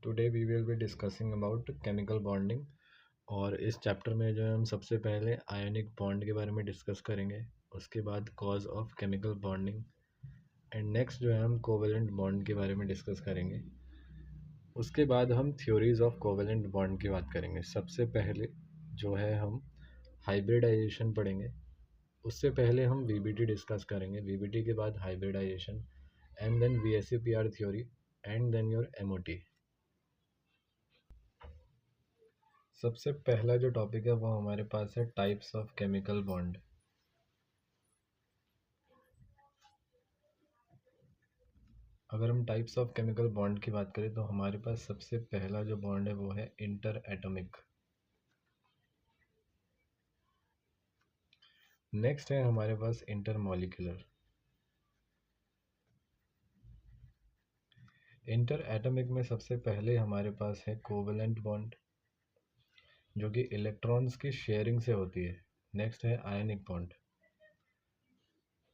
Today we will be discussing about chemical bonding. और इस chapter में जो है हम सबसे पहले आयनिक बॉन्ड के बारे में डिस्कस करेंगे, उसके बाद cause of chemical bonding, and next जो है हम कोवेलेंट बॉन्ड के बारे में डिस्कस करेंगे। उसके बाद हम थ्योरीज ऑफ कोवेलेंट बॉन्ड की बात करेंगे। सबसे पहले जो है हम हाइब्रिडाइजेशन पढ़ेंगे। उससे पहले हम वीबीटी डिस्कस करेंगे, वीबीटी के बाद hybridisation, and then VSEPR theory, and then your MOT. सबसे पहला जो टॉपिक है वो हमारे पास है टाइप्स ऑफ केमिकल बॉन्ड। अगर हम टाइप्स ऑफ केमिकल बॉन्ड की बात करें तो हमारे पास सबसे पहला जो बॉन्ड है वो है इंटर एटॉमिक। नेक्स्ट है हमारे पास इंटर मॉलिक्यूलर। इंटर एटॉमिक में सबसे पहले हमारे पास है कोवेलेंट बॉन्ड, जो कि इलेक्ट्रॉन्स की शेयरिंग से होती है। नेक्स्ट है आयनिक बॉन्ड,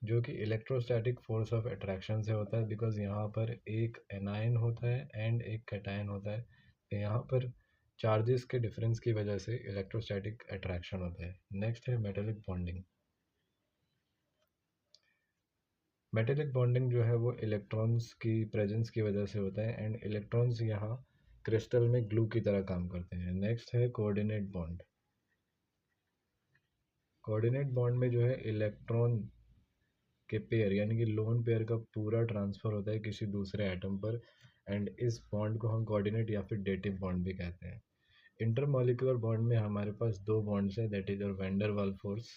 जो कि इलेक्ट्रोस्टैटिक फोर्स ऑफ अट्रैक्शन से होता है, बिकॉज यहाँ पर एक एनायन होता है एंड एक कैटायन होता है, तो यहाँ पर चार्जेस के डिफरेंस की वजह से इलेक्ट्रोस्टैटिक अट्रैक्शन होता है। नेक्स्ट है मेटेलिक बॉन्डिंग। मेटेलिक बॉन्डिंग जो है वो इलेक्ट्रॉन्स की प्रेजेंस की वजह से होता है, एंड इलेक्ट्रॉन्स यहाँ क्रिस्टल में ग्लू की तरह काम करते हैं। नेक्स्ट है कोऑर्डिनेट बॉन्ड। कोऑर्डिनेट बॉन्ड में जो है इलेक्ट्रॉन के पेयर यानी कि लोन पेयर का पूरा ट्रांसफ़र होता है किसी दूसरे एटम पर, एंड इस बॉन्ड को हम कोऑर्डिनेट या फिर डेटिव बॉन्ड भी कहते हैं। इंटरमॉलिक्यूलर बॉन्ड में हमारे पास दो बॉन्ड्स हैं, that is your van der Waals force,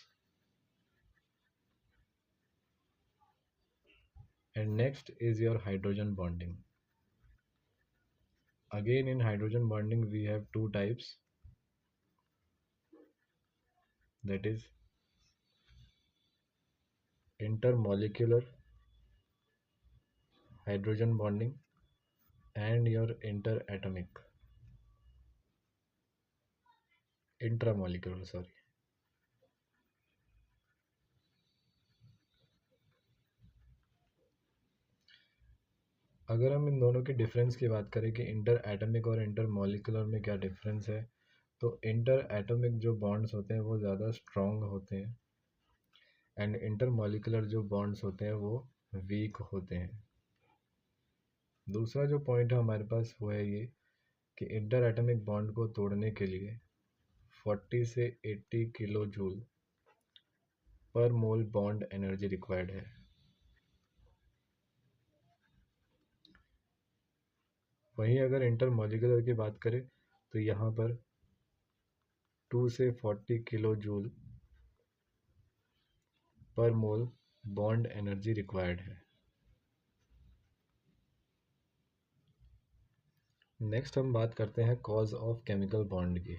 and next is your hydrogen bonding. Again in hydrogen bonding we have two types, that is intermolecular hydrogen bonding and your interatomic intramolecular, sorry. अगर हम इन दोनों के difference की बात करें कि inter atomic और inter molecular में क्या डिफरेंस है, तो इंटर एटमिक जो बॉन्ड्स होते हैं वो ज़्यादा स्ट्रॉन्ग होते हैं, एंड इंटर मॉलिकुलर जो बॉन्ड्स होते हैं वो वीक होते हैं। दूसरा जो पॉइंट है हमारे पास वो है ये कि इंटर एटमिक बॉन्ड को तोड़ने के लिए 40 से 80 किलो जूल पर मोल बॉन्ड एनर्जी रिक्वायर्ड है। वहीं अगर इंटर मॉलिक्यूलर की बात करें तो यहाँ पर 2 से 40 किलो जूल पर मोल बॉन्ड एनर्जी रिक्वायर्ड है। नेक्स्ट हम बात करते हैं कॉज ऑफ केमिकल बॉन्ड की।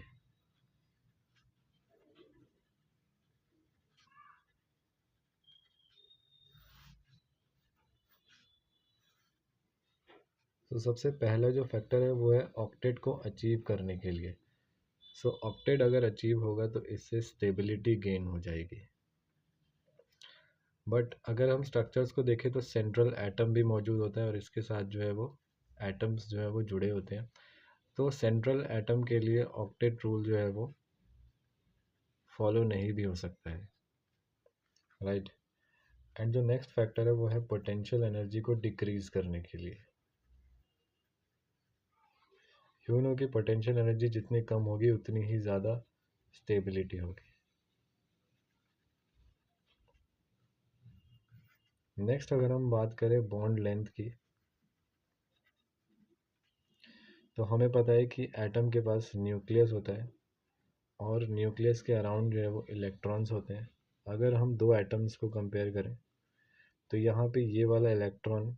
तो सबसे पहला जो फैक्टर है वो है ऑक्टेट को अचीव करने के लिए। सो ऑक्टेट अगर अचीव होगा तो इससे स्टेबिलिटी गेन हो जाएगी। बट अगर हम स्ट्रक्चर्स को देखें तो सेंट्रल एटम भी मौजूद होता है और इसके साथ जो है वो एटम्स जो है वो जुड़े होते हैं। तो सेंट्रल एटम के लिए ऑक्टेट रूल जो है वो फॉलो नहीं भी हो सकता है, राइट। एंड जो नेक्स्ट फैक्टर है वो है पोटेंशियल एनर्जी को डिक्रीज करने के लिए। यू नो कि पोटेंशियल एनर्जी जितनी कम होगी उतनी ही ज़्यादा स्टेबिलिटी होगी। नेक्स्ट अगर हम बात करें बॉन्ड लेंथ की, तो हमें पता है कि एटम के पास न्यूक्लियस होता है और न्यूक्लियस के अराउंड जो है वो इलेक्ट्रॉन्स होते हैं। अगर हम दो एटम्स को कंपेयर करें तो यहाँ पे ये वाला इलेक्ट्रॉन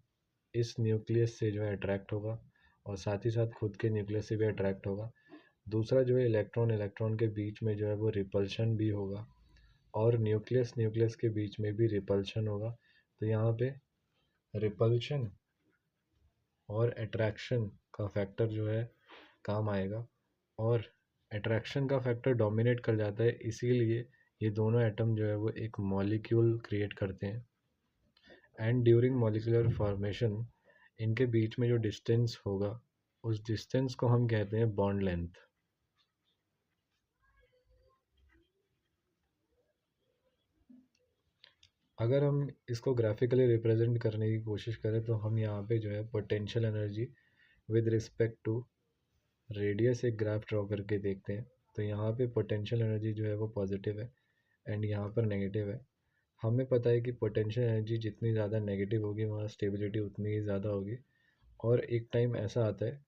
इस न्यूक्लियस से जो है अट्रैक्ट होगा और साथ ही साथ खुद के न्यूक्लियस से भी अट्रैक्ट होगा। दूसरा जो है इलेक्ट्रॉन इलेक्ट्रॉन के बीच में जो है वो रिपल्शन भी होगा और न्यूक्लियस न्यूक्लियस के बीच में भी रिपल्शन होगा। तो यहाँ पे रिपल्शन और अट्रैक्शन का फैक्टर जो है काम आएगा, और अट्रैक्शन का फैक्टर डोमिनेट कर जाता है, इसीलिए ये दोनों एटम जो है वो एक मॉलिक्यूल क्रिएट करते हैं। एंड ड्यूरिंग मॉलिक्यूलर फॉर्मेशन इनके बीच में जो डिस्टेंस होगा उस डिस्टेंस को हम कहते हैं बॉन्ड लेंथ। अगर हम इसको ग्राफिकली रिप्रेजेंट करने की कोशिश करें तो हम यहाँ पे जो है potential energy with respect to radius एक ग्राफ ड्रॉ करके देखते हैं। तो यहाँ पे पोटेंशियल एनर्जी जो है वो पॉजिटिव है एंड यहाँ पर नेगेटिव है। हमें पता है कि पोटेंशियल एनर्जी जितनी ज़्यादा नेगेटिव होगी वहाँ स्टेबिलिटी उतनी ही ज़्यादा होगी। और एक टाइम ऐसा आता है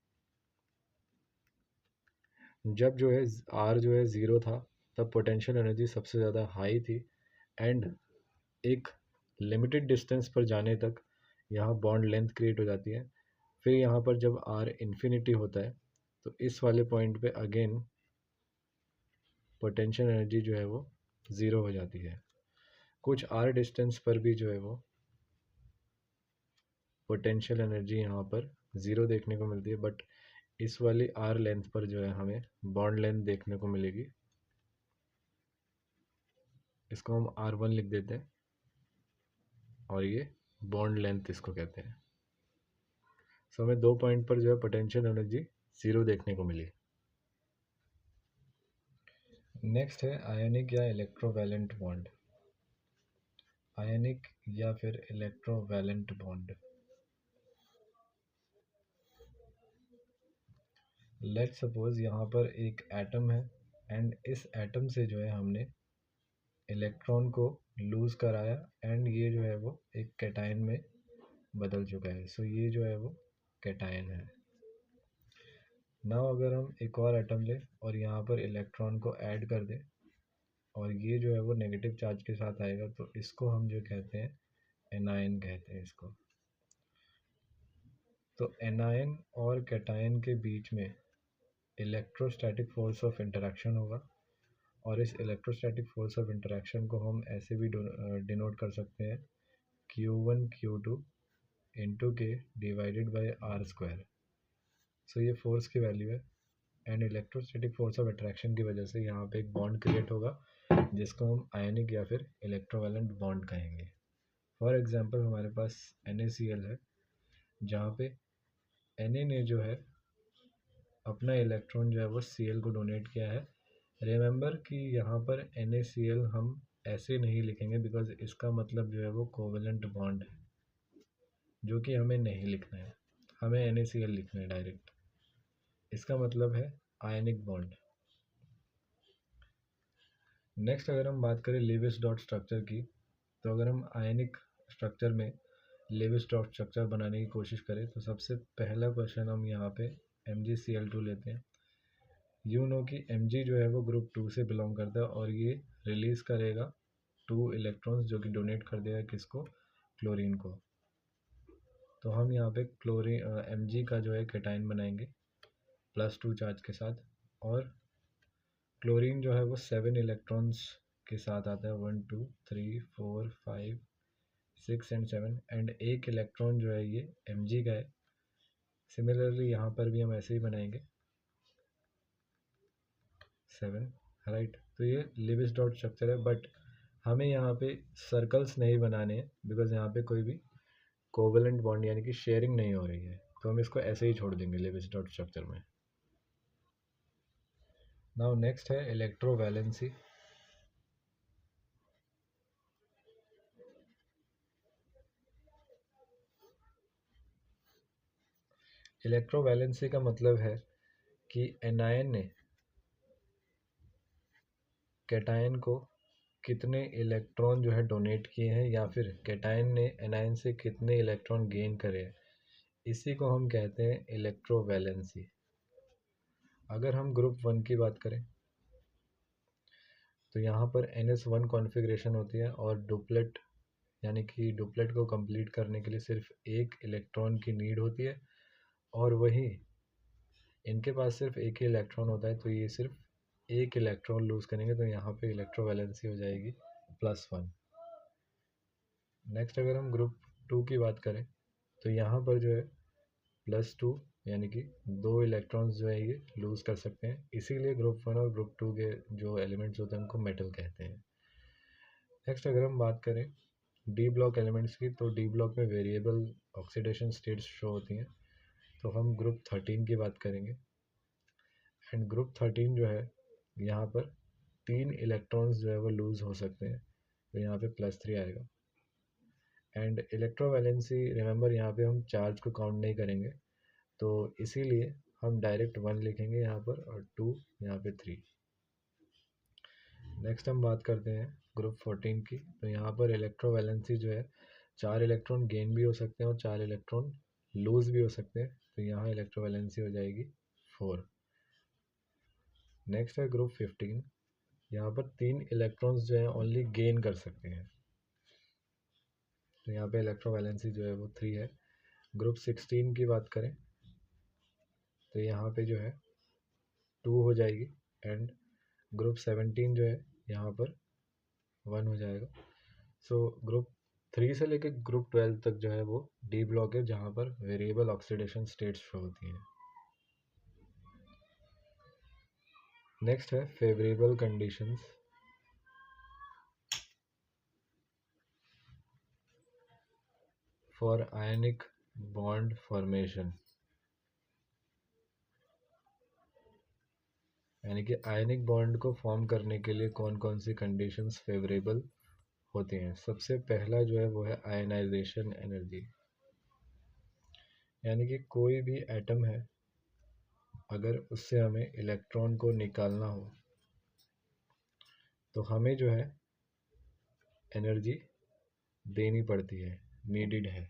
जब जो है आर जो है ज़ीरो था, तब पोटेंशियल एनर्जी सबसे ज़्यादा हाई थी एंड एक लिमिटेड डिस्टेंस पर जाने तक यहाँ बॉन्ड लेंथ क्रिएट हो जाती है। फिर यहाँ पर जब आर इन्फिनिटी होता है तो इस वाले पॉइंट पे अगेन पोटेंशियल एनर्जी जो है वो ज़ीरो हो जाती है। कुछ आर डिस्टेंस पर भी जो है वो पोटेंशियल एनर्जी यहाँ पर ज़ीरो देखने को मिलती है, बट इस वाली आर लेंथ पर जो है हमें बॉन्ड लेंथ देखने को मिलेगी। इसको हम R1 लिख देते हैं और ये बॉन्ड लेंथ इसको कहते हैं। सो हमें दो पॉइंट पर जो है पोटेंशियल एनर्जी ज़ीरो देखने को मिली। नेक्स्ट है आयनिक या इलेक्ट्रोवैलेंट बॉन्ड। आयनिक या फिर इलेक्ट्रोवैलेंट बॉन्ड। लेट्स सपोज यहाँ पर एक एटम है एंड इस एटम से जो है हमने इलेक्ट्रॉन को लूज़ कराया एंड ये जो है वो एक कैटायन में बदल चुका है। सो ये जो है वो कैटायन है। नाउ अगर हम एक और एटम लें और यहाँ पर इलेक्ट्रॉन को ऐड कर दें और ये जो है वो नेगेटिव चार्ज के साथ आएगा, तो इसको हम जो कहते हैं एनायन कहते हैं इसको। तो एनायन और कैटायन के बीच में इलेक्ट्रोस्टैटिक फोर्स ऑफ इंटरेक्शन होगा और इस इलेक्ट्रोस्टैटिक फोर्स ऑफ इंटरेक्शन को हम ऐसे भी डिनोट कर सकते हैं Q1 Q2 इंटू के डिवाइडेड बाई आर स्क्वायर। सो ये फोर्स की वैल्यू है and electrostatic force of attraction की वजह से यहाँ पे एक बॉन्ड क्रिएट होगा जिसको हम आयनिक या फिर इलेक्ट्रोवैलेंट बॉन्ड कहेंगे। फॉर एग्जांपल हमारे पास NaCl है जहाँ पे Na ने जो है अपना इलेक्ट्रॉन जो है वो Cl को डोनेट किया है। रिमेंबर कि यहाँ पर NaCl हम ऐसे नहीं लिखेंगे बिकॉज इसका मतलब जो है वो कोवेलेंट बॉन्ड है, जो कि हमें नहीं लिखना है। हमें NaCl लिखना है डायरेक्ट। इसका मतलब है आयनिक बॉन्ड। नेक्स्ट अगर हम बात करें लेविस डॉट स्ट्रक्चर की, तो अगर हम आयनिक स्ट्रक्चर में लेविस डॉट स्ट्रक्चर बनाने की कोशिश करें तो सबसे पहला क्वेश्चन हम यहाँ पे MgCl2 लेते हैं। यू नो कि Mg जो है वो ग्रुप 2 से बिलोंग करता है और ये रिलीज़ करेगा 2 इलेक्ट्रॉन्स जो कि डोनेट कर देगा किसको, क्लोरीन को। तो हम यहाँ पे क्लोरीन Mg का जो है कैटायन बनाएंगे +2 चार्ज के साथ और क्लोरीन जो है वो 7 इलेक्ट्रॉन्स के साथ आता है 1 2 3 4 5 6 एंड 7 एंड एक इलेक्ट्रॉन जो है ये Mg का है। सिमिलरली यहाँ पर भी हम ऐसे ही बनाएंगे 7, राइट। तो ये लेविस डॉट स्ट्रक्चर है, बट हमें यहाँ पे सर्कल्स नहीं बनाने हैं बिकॉज यहाँ पे कोई भी कोवेलेंट बॉन्ड यानी कि शेयरिंग नहीं हो रही है, तो हम इसको ऐसे ही छोड़ देंगे लेविस डॉट स्ट्रक्चर में। नाउ नेक्स्ट है इलेक्ट्रोवैलेंसी। इलेक्ट्रोवैलेंसी का मतलब है कि एनायन ने कैटायन को कितने इलेक्ट्रॉन जो है डोनेट किए हैं या फिर कैटायन ने एनायन से कितने इलेक्ट्रॉन गेन करे हैं, इसी को हम कहते हैं इलेक्ट्रोवैलेंसी। अगर हम ग्रुप 1 की बात करें तो यहाँ पर NS1 कॉन्फ़िगरेशन होती है और डुप्लेट यानी कि डुप्लेट को कंप्लीट करने के लिए सिर्फ एक इलेक्ट्रॉन की नीड होती है और वही इनके पास सिर्फ एक ही इलेक्ट्रॉन होता है, तो ये सिर्फ एक इलेक्ट्रॉन लूज़ करेंगे, तो यहाँ पे इलेक्ट्रोवैलेंसी हो जाएगी +1। नेक्स्ट अगर हम ग्रुप 2 की बात करें तो यहाँ पर जो है +2 यानी कि 2 इलेक्ट्रॉन्स जो है ये लूज़ कर सकते हैं, इसीलिए ग्रुप 1 और ग्रुप 2 के जो एलिमेंट्स होते हैं उनको मेटल कहते हैं। नेक्स्ट अगर हम बात करें डी ब्लॉक एलिमेंट्स की, तो डी ब्लॉक में वेरिएबल ऑक्सीडेशन स्टेट्स शो होती हैं। तो हम ग्रुप 13 की बात करेंगे। एंड ग्रुप 13 जो है, यहाँ पर 3 इलेक्ट्रॉन्स जो है वो लूज़ हो सकते हैं, तो यहाँ पे +3 आएगा। एंड इलेक्ट्रोवैलेंसी, रिमेंबर यहाँ पे हम चार्ज को काउंट नहीं करेंगे, तो इसीलिए हम डायरेक्ट 1 लिखेंगे यहाँ पर और 2 यहाँ पे 3। नेक्स्ट हम बात करते हैं ग्रुप 14 की। तो यहाँ पर इलेक्ट्रोवैलेंसी जो है, 4 इलेक्ट्रॉन गेन भी हो सकते हैं और 4 इलेक्ट्रॉन लूज़ भी हो सकते हैं, तो यहाँ इलेक्ट्रोवैलेंसी हो जाएगी 4। नेक्स्ट है ग्रुप 15। यहाँ पर 3 इलेक्ट्रॉन्स जो है ओनली गेन कर सकते हैं, तो यहाँ पे इलेक्ट्रोवैलेंसी जो है वो 3 है। ग्रुप 16 की बात करें तो यहाँ पे जो है 2 हो जाएगी। एंड ग्रुप 17 जो है यहाँ पर 1 हो जाएगा। सो ग्रुप 3 से लेकर ग्रुप 12 तक जो है वो डी ब्लॉक है, जहाँ पर वेरिएबल ऑक्सीडेशन स्टेट्स शो होती हैं। नेक्स्ट है favourable conditions. For ionic bond formation, यानी कि आयनिक बॉन्ड को फॉर्म करने के लिए कौन कौन सी कंडीशंस फेवरेबल होती हैं। सबसे पहला जो है वो है आयनाइजेशन एनर्जी, यानी कि कोई भी एटम है, अगर उससे हमें इलेक्ट्रॉन को निकालना हो तो हमें जो है एनर्जी देनी पड़ती है, नीडेड है।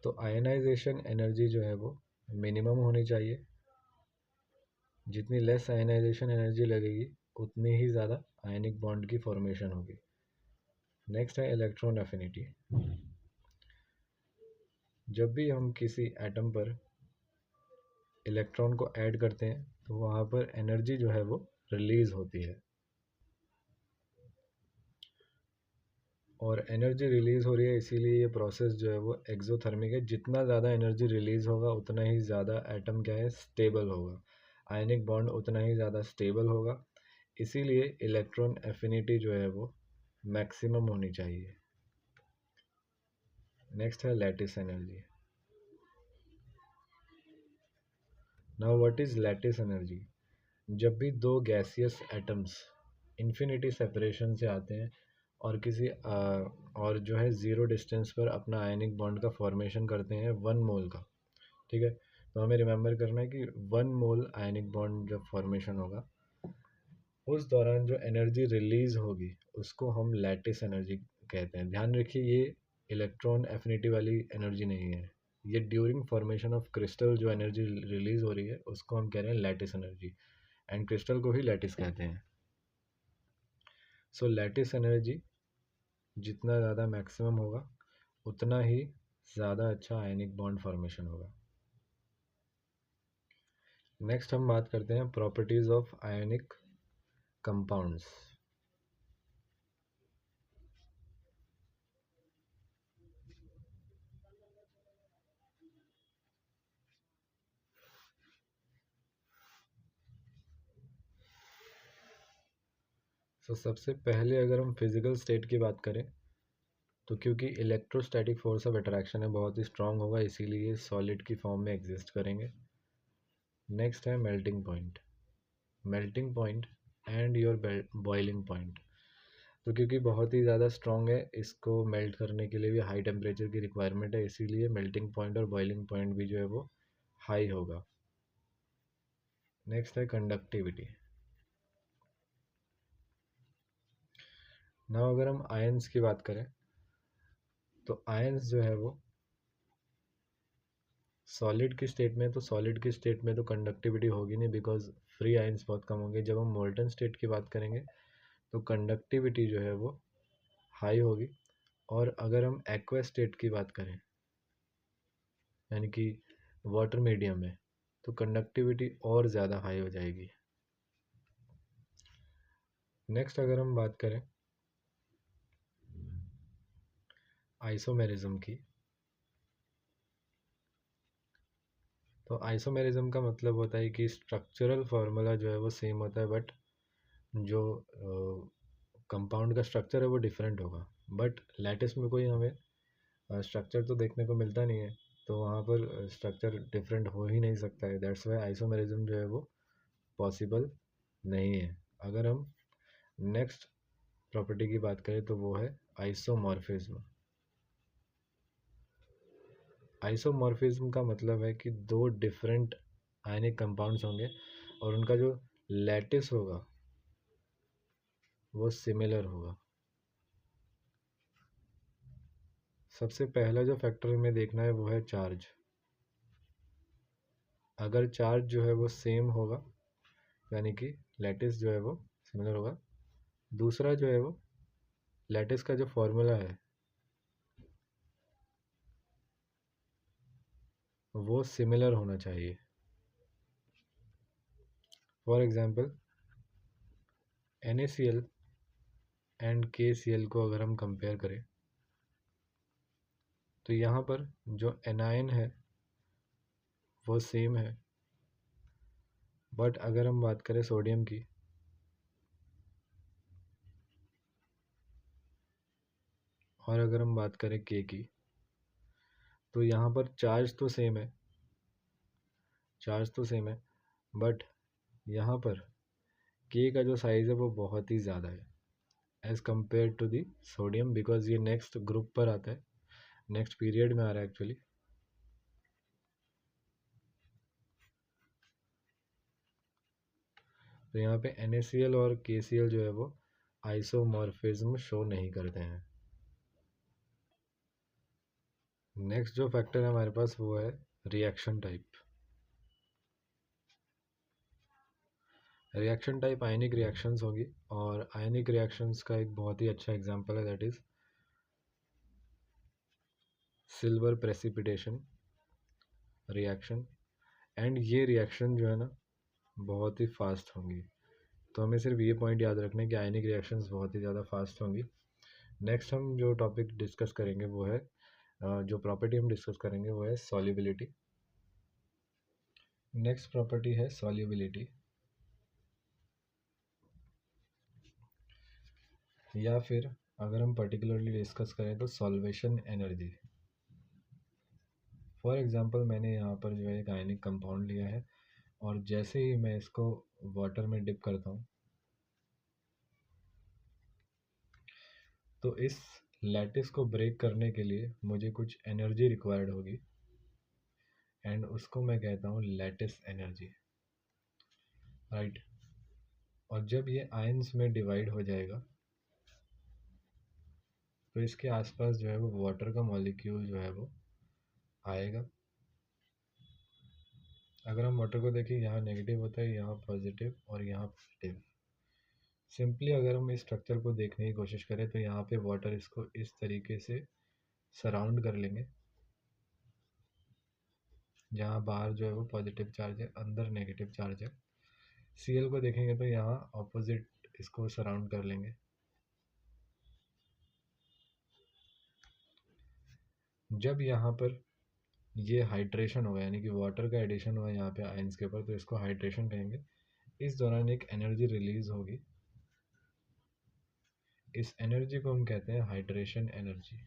तो आयनाइजेशन एनर्जी जो है वो मिनिमम होनी चाहिए। जितनी लेस आयनाइजेशन एनर्जी लगेगी उतनी ही ज़्यादा आयनिक बॉन्ड की फॉर्मेशन होगी। नेक्स्ट है इलेक्ट्रॉन एफिनिटी। जब भी हम किसी एटम पर इलेक्ट्रॉन को ऐड करते हैं तो वहाँ पर एनर्जी जो है वो रिलीज़ होती है, और एनर्जी रिलीज़ हो रही है इसीलिए ये प्रोसेस जो है वो एक्सोथर्मिक है। जितना ज़्यादा एनर्जी रिलीज़ होगा उतना ही ज़्यादा एटम क्या है, स्टेबल होगा, आयनिक बॉन्ड उतना ही ज़्यादा स्टेबल होगा। इसीलिए इलेक्ट्रॉन एफिनिटी जो है वो मैक्सिमम होनी चाहिए। नेक्स्ट है lattice energy. Now what is lattice energy? जब भी दो गैसियस एटम्स इन्फिनिटी सेपरेशन से आते हैं और किसी और जो है ज़ीरो डिस्टेंस पर अपना आयनिक बॉन्ड का फॉर्मेशन करते हैं 1 मोल का, ठीक है, तो हमें रिमेंबर करना है कि 1 मोल आयनिक बॉन्ड जब फॉर्मेशन होगा उस दौरान जो एनर्जी रिलीज़ होगी उसको हम लैटिस एनर्जी कहते हैं। ध्यान रखिए, ये इलेक्ट्रॉन एफिनिटी वाली एनर्जी नहीं है, ये ड्यूरिंग फॉर्मेशन ऑफ क्रिस्टल जो एनर्जी रिलीज़ हो रही है उसको हम कह रहे हैं लैटिस एनर्जी, एंड क्रिस्टल को ही लैटिस कहते हैं। सो लैटिस एनर्जी जितना ज़्यादा मैक्सिमम होगा उतना ही ज़्यादा अच्छा आयनिक बॉन्ड फॉर्मेशन होगा। नेक्स्ट हम बात करते हैं प्रॉपर्टीज़ ऑफ आयनिक कंपाउंड्स। सो सबसे पहले अगर हम फिज़िकल स्टेट की बात करें तो क्योंकि इलेक्ट्रोस्टैटिक फोर्स ऑफ अट्रैक्शन है बहुत ही स्ट्रांग होगा, इसीलिए सॉलिड की फॉर्म में एग्जिस्ट करेंगे। नेक्स्ट है melting point. Melting point and your boiling point, तो क्योंकि बहुत ही ज़्यादा स्ट्रॉन्ग है इसको मेल्ट करने के लिए भी हाई टेम्परेचर की रिक्वायरमेंट है, इसीलिए मेल्टिंग पॉइंट और बॉइलिंग पॉइंट भी जो है वो हाई होगा। नेक्स्ट है कंडक्टिविटी। नाउ अगर हम आयंस की बात करें तो आयंस जो है वो सॉलिड की स्टेट में, तो सॉलिड की स्टेट में तो कंडक्टिविटी होगी नहीं बिकॉज फ्री आयंस बहुत कम होंगे। जब हम मोल्टन स्टेट की बात करेंगे तो कंडक्टिविटी जो है वो हाई होगी, और अगर हम एक्वा स्टेट की बात करें यानी कि वाटर मीडियम में, तो कंडक्टिविटी और ज़्यादा हाई हो जाएगी। नेक्स्ट अगर हम बात करें आइसोमेरिज्म की, तो आइसोमेरिज्म का मतलब होता है कि स्ट्रक्चरल फार्मूला जो है वो सेम होता है बट जो कंपाउंड का स्ट्रक्चर है वो डिफरेंट होगा। बट लैटिस में कोई हमें स्ट्रक्चर तो देखने को मिलता नहीं है, तो वहाँ पर स्ट्रक्चर डिफरेंट हो ही नहीं सकता है। दैट्स वाई आइसोमेरिज्म जो है वो पॉसिबल नहीं है। अगर हम नेक्स्ट प्रॉपर्टी की बात करें तो वो है आइसोमॉर्फिज्म। आइसोमॉर्फिज्म का मतलब है कि दो डिफरेंट आयनिक कंपाउंड्स होंगे और उनका जो लैटिस होगा वो सिमिलर होगा। सबसे पहला जो फैक्टर हमें देखना है वो है चार्ज। अगर चार्ज जो है वो सेम होगा यानी कि लैटिस जो है वो सिमिलर होगा। दूसरा जो है वो लैटिस का जो फॉर्मूला है वो सिमिलर होना चाहिए। For example NaCl and KCl को अगर हम कंपेयर करें तो यहाँ पर जो एनायन है वो सेम है, बट अगर हम बात करें सोडियम की और अगर हम बात करें के की, तो यहाँ पर चार्ज तो सेम है, बट यहाँ पर के का जो साइज़ है वो बहुत ही ज़्यादा है as compare to the sodium, because ये नेक्स्ट ग्रुप पर आता है, नेक्स्ट पीरियड में आ रहा है एक्चुअली। तो यहाँ पे NaCl और KCl जो है वो आइसोमॉर्फिज्म शो नहीं करते हैं। नेक्स्ट जो फैक्टर है हमारे पास वो है रिएक्शन टाइप। रिएक्शन टाइप आयनिक रिएक्शंस होगी और आयनिक रिएक्शंस का एक बहुत ही अच्छा एग्जांपल है that is silver precipitation reaction. And ये रिएक्शन जो है ना बहुत ही फास्ट होंगी। तो हमें सिर्फ ये पॉइंट याद रखना है कि आयनिक रिएक्शंस बहुत ही ज़्यादा फास्ट होंगी। नेक्स्ट हम जो टॉपिक डिस्कस करेंगे वो है जो प्रॉपर्टी हम डिस्कस करेंगे वो है सॉल्युबिलिटी। नेक्स्ट प्रॉपर्टी है सॉल्युबिलिटी, या फिर अगर हम पर्टिकुलरली डिस्कस करें तो सॉल्वेशन एनर्जी। फॉर एग्जांपल मैंने यहाँ पर जो है एक आयनिक कंपाउंड लिया है और जैसे ही मैं इसको वाटर में डिप करता हूँ तो इस लैटिस को ब्रेक करने के लिए मुझे कुछ एनर्जी रिक्वायर्ड होगी एंड उसको मैं कहता हूँ लैटिस एनर्जी, राइट। और जब ये आयंस में डिवाइड हो जाएगा तो इसके आसपास जो है वो वाटर का मॉलिक्यूल जो है वो आएगा। अगर हम वाटर को देखें यहाँ नेगेटिव होता है, यहाँ पॉजिटिव और यहाँ पॉजिटिव। सिंपली अगर हम इस स्ट्रक्चर को देखने की कोशिश करें तो यहाँ पे वाटर इसको इस तरीके से सराउंड कर लेंगे, जहाँ बाहर जो है वो पॉजिटिव चार्ज है, अंदर नेगेटिव चार्ज है। Cl को देखेंगे तो यहाँ ऑपोजिट इसको सराउंड कर लेंगे। जब यहाँ पर ये हाइड्रेशन होगा यानी कि वाटर का एडिशन हुआ यहाँ पे आयंस के ऊपर तो इसको हाइड्रेशन कहेंगे। इस दौरान एक एनर्जी रिलीज होगी, इस एनर्जी को हम कहते हैं हाइड्रेशन एनर्जी,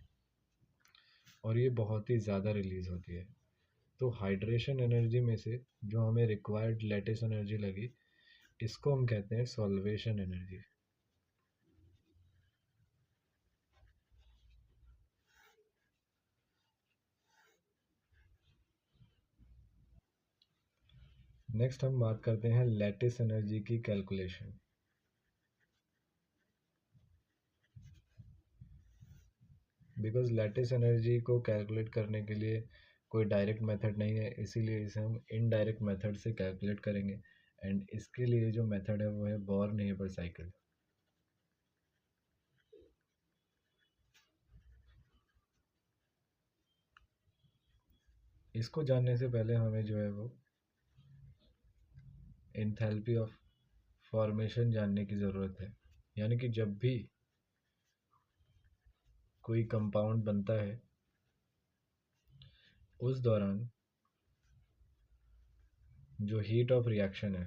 और ये बहुत ही ज़्यादा रिलीज होती है। तो हाइड्रेशन एनर्जी में से जो हमें रिक्वायर्ड लैटिस एनर्जी लगी इसको हम कहते हैं सॉल्वेशन एनर्जी। नेक्स्ट हम बात करते हैं लैटिस एनर्जी की कैलकुलेशन। बिकॉज लैटिस एनर्जी को कैलकुलेट करने के लिए कोई डायरेक्ट मेथड नहीं है, इसीलिए इसे हम इनडायरेक्ट मेथड से कैलकुलेट करेंगे एंड इसके लिए जो मेथड है वो है बॉर्न-हेबर साइकिल। इसको जानने से पहले हमें जो है वो एंथैल्पी ऑफ फॉर्मेशन जानने की ज़रूरत है। यानी कि जब भी कोई कंपाउंड बनता है उस दौरान जो हीट ऑफ रिएक्शन है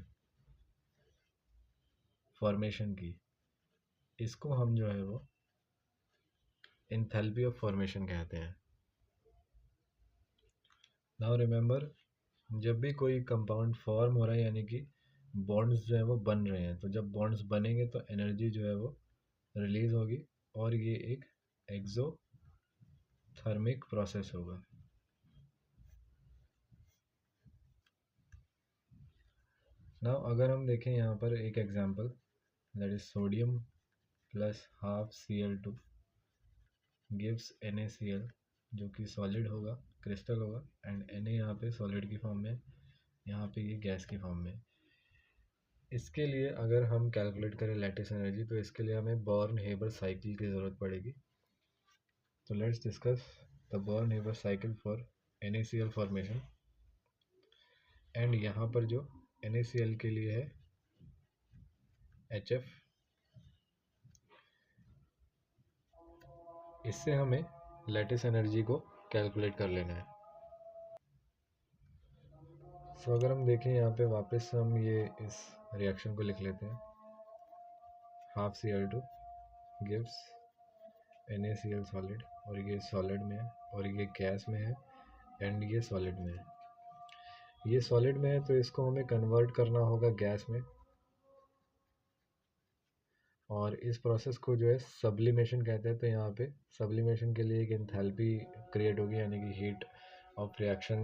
फॉर्मेशन की, इसको हम जो है वो एंथैल्पी ऑफ फॉर्मेशन कहते हैं। नाउ रिमेंबर, जब भी कोई कंपाउंड फॉर्म हो रहा है यानी कि बॉन्ड्स जो है वो बन रहे हैं, तो जब बॉन्ड्स बनेंगे तो एनर्जी जो है वो रिलीज होगी और ये एक एक्सोथर्मिक प्रोसेस होगा। नाउ अगर हम देखें यहाँ पर एक example, that is sodium plus half Cl2 gives NaCl, जो कि सॉलिड होगा, क्रिस्टल होगा, एंड Na यहाँ पे सॉलिड की फॉर्म में, यहाँ पे ये गैस की फॉर्म में। इसके लिए अगर हम कैलकुलेट करें लैटिस एनर्जी, तो इसके लिए हमें बॉर्न हेबर साइकिल की ज़रूरत पड़ेगी। तो let's discuss the Born Haber cycle for NaCl formation. And यहाँ पर जो NaCl के लिए है HF, इससे हमें लैटिस एनर्जी को कैलकुलेट कर लेना है। सो अगर हम देखें यहाँ पे वापस हम ये इस रिएक्शन को लिख लेते हैं, half Cl2 gives NaCl solid, और ये सॉलिड में है और ये गैस में है एंड ये सॉलिड में है। ये सॉलिड में है तो इसको हमें कन्वर्ट करना होगा गैस में, और इस प्रोसेस को जो है सब्लिमेशन कहते हैं। तो यहाँ पे सब्लिमेशन के लिए एक एंथैल्पी क्रिएट होगी, यानी कि हीट ऑफ रिएक्शन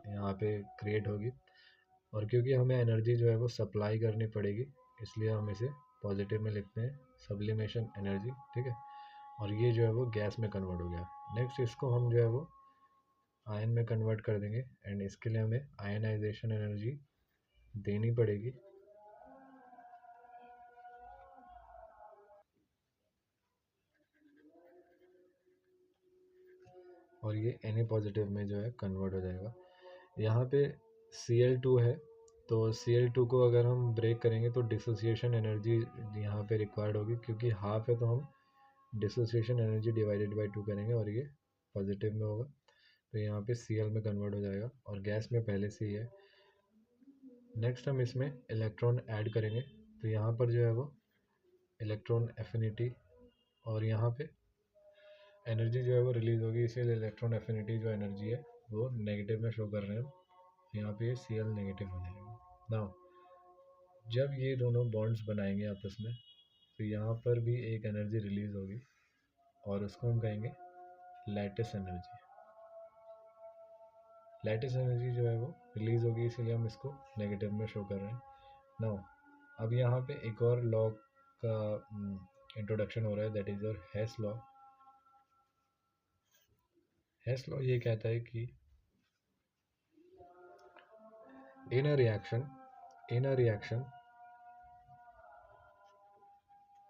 यहाँ पे क्रिएट होगी, और क्योंकि हमें एनर्जी जो है वो सप्लाई करनी पड़ेगी, इसलिए हम इसे पॉजिटिव में लिखते हैं, सब्लिमेशन एनर्जी, ठीक है। और ये जो है वो गैस में कन्वर्ट हो गया। नेक्स्ट इसको हम जो है वो आयन में कन्वर्ट कर देंगे, एंड इसके लिए हमें आयनाइजेशन एनर्जी देनी पड़ेगी। और ये Na पॉजिटिव में जो है कन्वर्ट हो जाएगा। यहाँ पे Cl2 है, तो Cl2 को अगर हम ब्रेक करेंगे तो डिसोसिएशन एनर्जी यहाँ पे रिक्वायर्ड होगी, क्योंकि हाफ है तो हम डिसोसिएशन एनर्जी डिवाइडेड बाई 2 करेंगे और ये पॉजिटिव में होगा, तो यहाँ पे Cl में कन्वर्ट हो जाएगा और गैस में पहले से ही है। नेक्स्ट हम इसमें इलेक्ट्रॉन ऐड करेंगे, तो यहाँ पर जो है वो इलेक्ट्रॉन एफिनिटी, और यहाँ पे एनर्जी जो है वो रिलीज होगी, इसीलिए इलेक्ट्रॉन एफिनिटी जो एनर्जी है वो नेगेटिव में शो कर रहे हैं, यहाँ पे ये Cl नेगेटिव हो जाएगा। नाउ जब ये दोनों बॉन्ड्स बनाएंगे आपस में, तो यहाँ पर भी एक एनर्जी रिलीज होगी और उसको हम कहेंगे लैटिस एनर्जी। लैटिस एनर्जी जो है वो रिलीज होगी, इसीलिए हम इसको नेगेटिव में शो कर रहे हैं। नाउ अब यहाँ पे एक और लॉ का इंट्रोडक्शन हो रहा है, that is your Hess law. Hess law ये कहता है कि in a reaction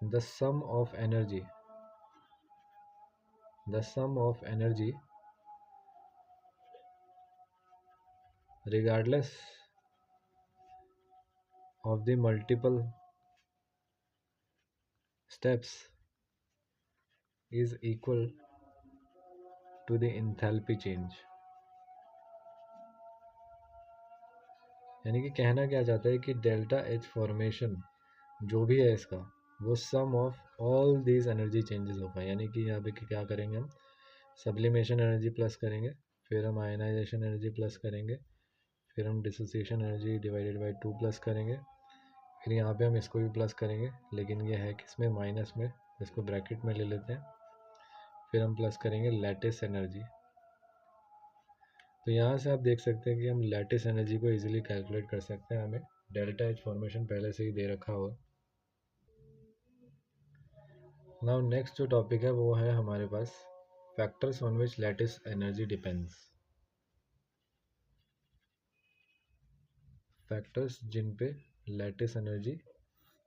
the sum of energy regardless of the multiple steps is equal to the enthalpy change। यानी कि कहना क्या चाहता है कि डेल्टा H फॉर्मेशन जो भी है इसका, वो sum of all these energy changes होगा। यानी कि यहाँ पे क्या करेंगे, हम सब्लिमेशन एनर्जी प्लस करेंगे, फिर हम आयनाइजेशन एनर्जी प्लस करेंगे, फिर हम dissociation energy divided by 2 plus करेंगे, फिर यहाँ पे हम इसको भी प्लस करेंगे, लेकिन ये है किसमें, माइनस में, इसको ब्रैकेट में ले लेते हैं, फिर हम प्लस करेंगे लैटिस एनर्जी। तो यहाँ से आप देख सकते हैं कि हम लैटिस एनर्जी को इजीली कैलकुलेट कर सकते हैं, हमें डेल्टा H फॉर्मेशन पहले से ही दे रखा होगा। नाउ नेक्स्ट जो टॉपिक है वो है हमारे पास factors on which lattice energy depends. Factors जिन पे लैटिस एनर्जी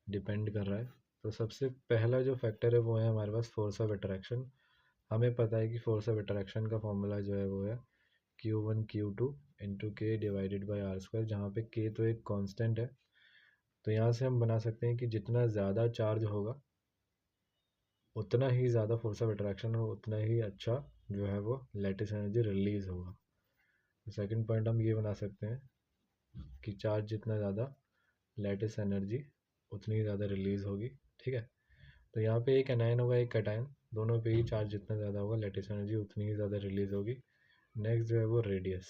डिपेंड कर रहा है। तो सबसे पहला जो फैक्टर है वो है हमारे पास फोर्स ऑफ अट्रैक्शन। हमें पता है कि फोर्स ऑफ अट्रैक्शन का फॉर्मूला जो है वो है Q1 Q2 इंटू के डिवाइडेड बाई आर स्क्वायर, जहाँ पे के तो एक कांस्टेंट है। तो यहाँ से हम बना सकते हैं कि जितना ज़्यादा चार्ज होगा उतना ही ज़्यादा फोर्स ऑफ अट्रैक्शन और उतना ही अच्छा जो है वो लैटिस एनर्जी रिलीज होगा। तो सेकंड पॉइंट हम ये बना सकते हैं कि चार्ज जितना ज़्यादा, लैटिस एनर्जी उतनी ही ज़्यादा रिलीज होगी, ठीक है। तो यहाँ पे एक एनायन होगा एक कैटायन, दोनों पे ही चार्ज जितना ज़्यादा होगा लैटिस एनर्जी उतनी ही ज़्यादा रिलीज होगी। नेक्स्ट जो है वो रेडियस।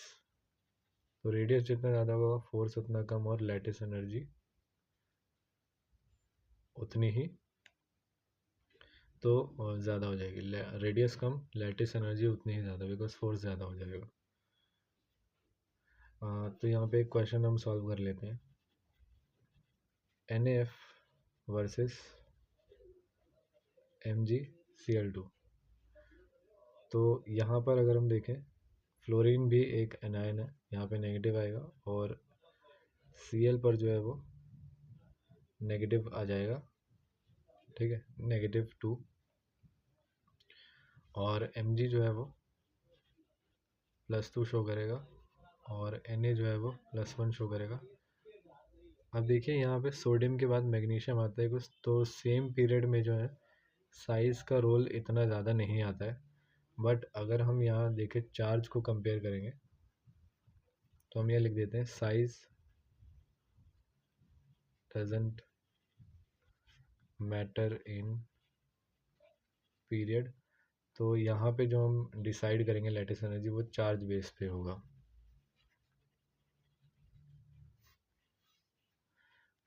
तो रेडियस जितना ज़्यादा होगा फोर्स उतना कम और लैटिस एनर्जी उतनी ही तो ज़्यादा हो जाएगी। रेडियस कम, लैटिस एनर्जी उतनी ही ज़्यादा, बिकॉज फोर्स ज़्यादा हो जाएगा। तो यहाँ पे एक क्वेश्चन हम सॉल्व कर लेते हैं। NaF versus MgCl2। तो यहाँ पर अगर हम देखें, फ्लोरीन भी एक एनायन है, यहाँ पे नेगेटिव आएगा और Cl पर जो है वो नेगेटिव आ जाएगा, ठीक है, -2। और Mg जो है वो +2 शो करेगा और Na जो है वो +1 शो करेगा। अब देखिए यहाँ पे सोडियम के बाद मैग्नीशियम आता है कुछ, तो सेम पीरियड में जो है साइज़ का रोल इतना ज़्यादा नहीं आता है। बट अगर हम यहाँ देखें चार्ज को कंपेयर करेंगे तो हम यह लिख देते हैं size doesn't matter in period. तो यहाँ पे जो हम डिसाइड करेंगे लैटिस एनर्जी वो चार्ज बेस पे होगा।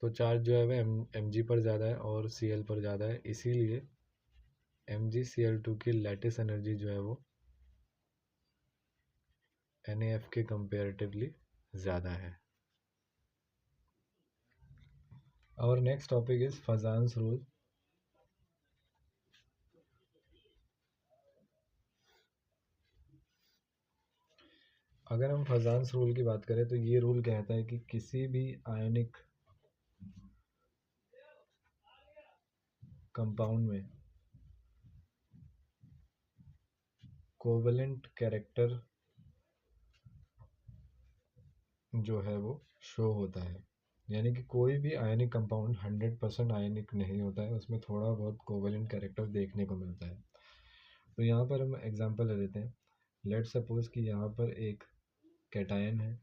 तो चार्ज जो है वो mg पर ज़्यादा है और Cl पर ज़्यादा है, इसीलिए MgCl2 की लैटिस एनर्जी जो है वो NaF के कंपेरेटिवली ज़्यादा है। और नेक्स्ट टॉपिक इज फजान्स रूल। अगर हम फजान्स रूल की बात करें तो ये रूल कहता है कि किसी भी आयनिक कंपाउंड में कोवलेंट कैरेक्टर जो है वो शो होता है। यानी कि कोई भी आयनिक कंपाउंड 100% आयनिक नहीं होता है, उसमें थोड़ा बहुत कोवलेंट कैरेक्टर देखने को मिलता है। तो यहाँ पर हम एग्जांपल ले लेते हैं। लेट सपोज कि यहाँ पर एक कैटायन है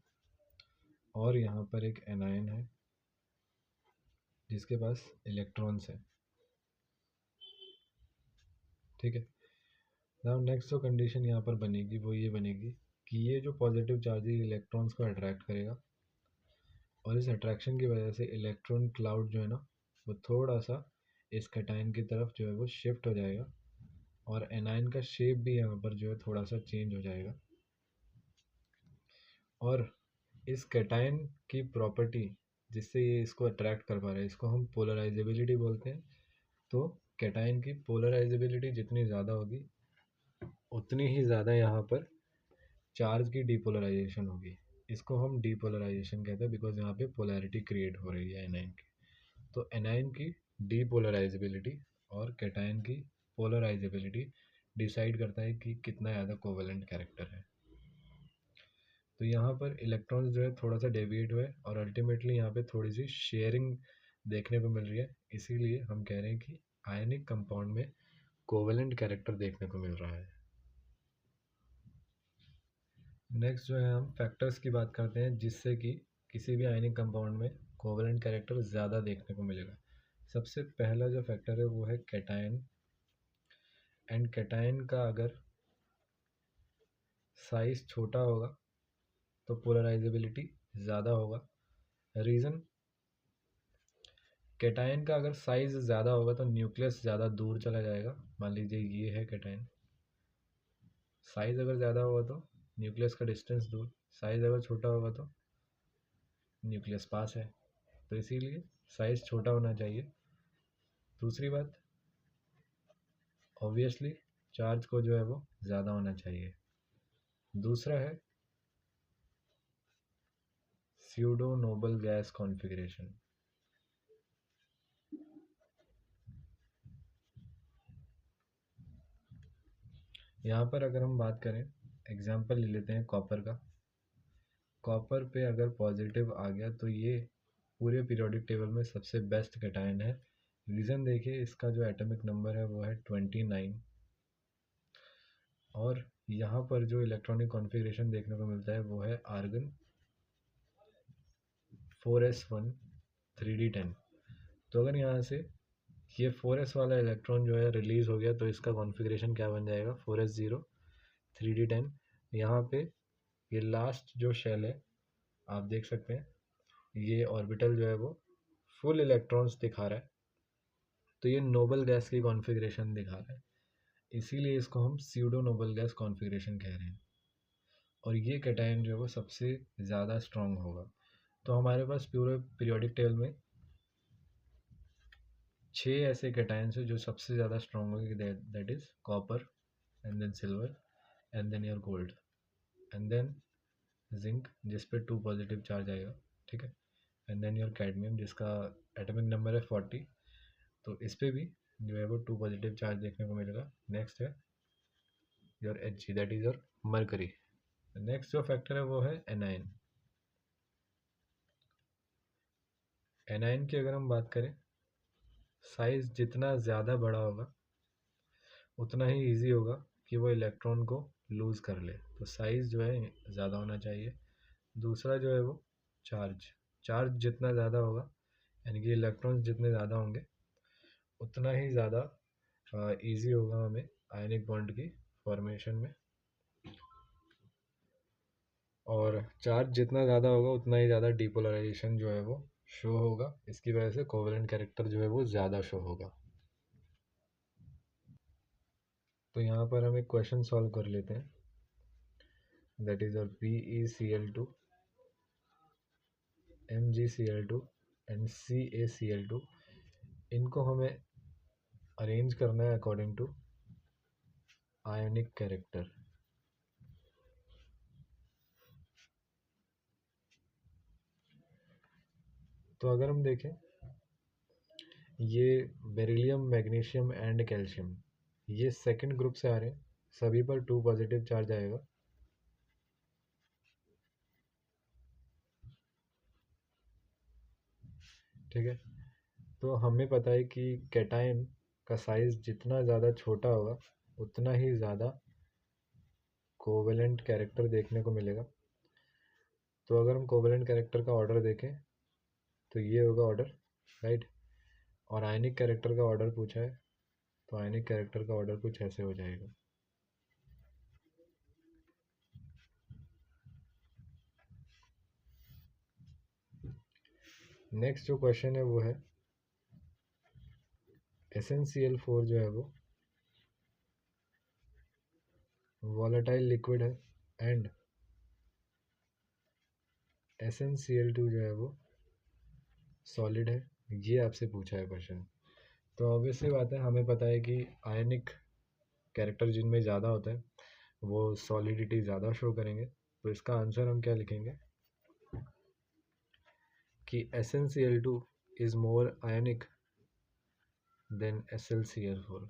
और यहाँ पर एक एनायन है जिसके पास इलेक्ट्रॉन्स है, ठीक है। नाउ नेक्स्ट जो कंडीशन यहाँ पर बनेगी वो ये बनेगी कि ये जो पॉजिटिव चार्ज इलेक्ट्रॉन्स को अट्रैक्ट करेगा और इस अट्रैक्शन की वजह से इलेक्ट्रॉन क्लाउड जो है ना वो थोड़ा सा इस कैटायन की तरफ जो है वो शिफ्ट हो जाएगा और एनायन का शेप भी यहाँ पर जो है थोड़ा सा चेंज हो जाएगा। और इस कैटायन की प्रॉपर्टी जिससे ये इसको अट्रैक्ट कर पा रहा है, इसको हम पोलराइजेबिलिटी बोलते हैं। तो कैटायन की पोलराइजेबिलिटी जितनी ज़्यादा होगी उतनी ही ज़्यादा यहाँ पर चार्ज की डीपोलराइजेशन होगी। इसको हम डीपोलराइजेशन कहते हैं, बिकॉज यहाँ पे पोलैरिटी क्रिएट हो रही है एनायन की। तो एनायन की डीपोलराइजेबिलिटी और कैटायन की पोलराइजेबिलिटी डिसाइड करता है कि कितना ज़्यादा कोवेलेंट कैरेक्टर है। तो यहाँ पर इलेक्ट्रॉन्स जो है थोड़ा सा डेविएट हुए और अल्टीमेटली यहाँ पे थोड़ी सी शेयरिंग देखने को मिल रही है, इसीलिए हम कह रहे हैं कि आयनिक कंपाउंड में कोवेलेंट कैरेक्टर देखने को मिल रहा है। नेक्स्ट जो है हम फैक्टर्स की बात करते हैं जिससे कि किसी भी आयनिक कंपाउंड में कोवेलेंट कैरेक्टर ज़्यादा देखने को मिलेगा। सबसे पहला जो फैक्टर है वो है कैटायन। एंड कैटायन का अगर साइज छोटा होगा तो पोलराइजेबिलिटी ज़्यादा होगा। रीज़न, कैटायन का अगर साइज ज़्यादा होगा तो न्यूक्लियस ज़्यादा दूर चला जाएगा। मान लीजिए ये है कैटायन, साइज अगर ज़्यादा होगा तो न्यूक्लियस का डिस्टेंस दूर, साइज अगर छोटा होगा तो न्यूक्लियस पास है। तो इसीलिए साइज छोटा होना चाहिए। दूसरी बात, ऑब्वियसली चार्ज को जो है वो ज़्यादा होना चाहिए। दूसरा है स्यूडो नोबल गैस कॉन्फ़िगरेशन। यहाँ पर अगर हम बात करें, एग्जांपल ले लेते हैं कॉपर का। कॉपर पे अगर पॉजिटिव आ गया तो ये पूरे पीरियोडिक टेबल में सबसे बेस्ट कैटायन है। रीज़न देखिए, इसका जो एटॉमिक नंबर है वो है 29 और यहाँ पर जो इलेक्ट्रॉनिक कॉन्फ़िगरेशन देखने को मिलता है वो है आर्गन 4s1 3d10। तो अगर यहाँ से ये 4s वाला इलेक्ट्रॉन जो है रिलीज़ हो गया तो इसका कॉन्फ़िगरेशन क्या बन जाएगा, 4s0 3d10। यहाँ पे ये लास्ट जो शेल है आप देख सकते हैं, ये ऑर्बिटल जो है वो फुल इलेक्ट्रॉन्स दिखा रहा है, तो ये नोबल गैस की कॉन्फ़िगरेशन दिखा रहा है, इसीलिए इसको हम स्यूडो नोबल गैस कॉन्फ़िगरेशन कह रहे हैं। और ये कैटायन जो है वो सबसे ज़्यादा स्ट्रॉन्ग होगा। तो हमारे पास पूरे पीरियोडिक टेबल में 6 ऐसे कैटायंस हैं जो सबसे ज़्यादा स्ट्रॉन्ग होंगे, that is copper, and then silver, and then your gold, and then zinc जिस पे 2 पॉजिटिव चार्ज आएगा, ठीक है, एंड देन योर कैडमियम जिसका एटॉमिक नंबर है 40, तो इस पे भी जो है वो 2 पॉजिटिव चार्ज देखने को मिलेगा। नेक्स्ट है your Hg, that is your mercury. Next जो फैक्टर है वो है एनाइन। एनाइन की अगर हम बात करें, साइज़ जितना ज़्यादा बड़ा होगा उतना ही ईजी होगा कि वो इलेक्ट्रॉन को लूज़ कर ले, तो साइज़ जो है ज़्यादा होना चाहिए। दूसरा जो है वो चार्ज, चार्ज जितना ज़्यादा होगा यानी कि इलेक्ट्रॉन्स जितने ज़्यादा होंगे उतना ही ज़्यादा ईजी होगा हमें आयनिक बॉन्ड की फॉर्मेशन में, और चार्ज जितना ज़्यादा होगा उतना ही ज़्यादा डिपोलराइजेशन जो है वो शो होगा, इसकी वजह से कोवेलेंट कैरेक्टर जो है वो ज़्यादा शो होगा। तो यहाँ पर हम एक क्वेश्चन सॉल्व कर लेते हैं, दैट इज़ और PeCl2, MgCl2 एंड CaCl2, इनको हमें अरेंज करना है अकॉर्डिंग टू आयनिक कैरेक्टर। तो अगर हम देखें, ये बेरिलियम, मैग्नीशियम एंड कैल्शियम ये सेकंड ग्रुप से आ रहे हैं, सभी पर 2 पॉजिटिव चार्ज आएगा। ठीक है, तो हमें पता है कि कैटायन का साइज जितना ज़्यादा छोटा होगा उतना ही ज़्यादा कोवेलेंट कैरेक्टर देखने को मिलेगा। तो अगर हम कोवेलेंट कैरेक्टर का ऑर्डर देखें तो ये होगा ऑर्डर, राइट। और आयनिक कैरेक्टर का ऑर्डर पूछा है, तो आयनिक कैरेक्टर का ऑर्डर कुछ ऐसे हो जाएगा। नेक्स्ट जो क्वेश्चन है वो है SnCl4 जो है वो वॉलेटाइल लिक्विड है एंड SnCl2 जो है वो सॉलिड है, ये आपसे पूछा है क्वेश्चन। तो ऑब्वियसली बात है, हमें पता है कि आयनिक कैरेक्टर जिनमें ज़्यादा होता है वो सॉलिडिटी ज़्यादा शो करेंगे, तो इसका आंसर हम क्या लिखेंगे कि SnCl2 is more ionic then SlCl4।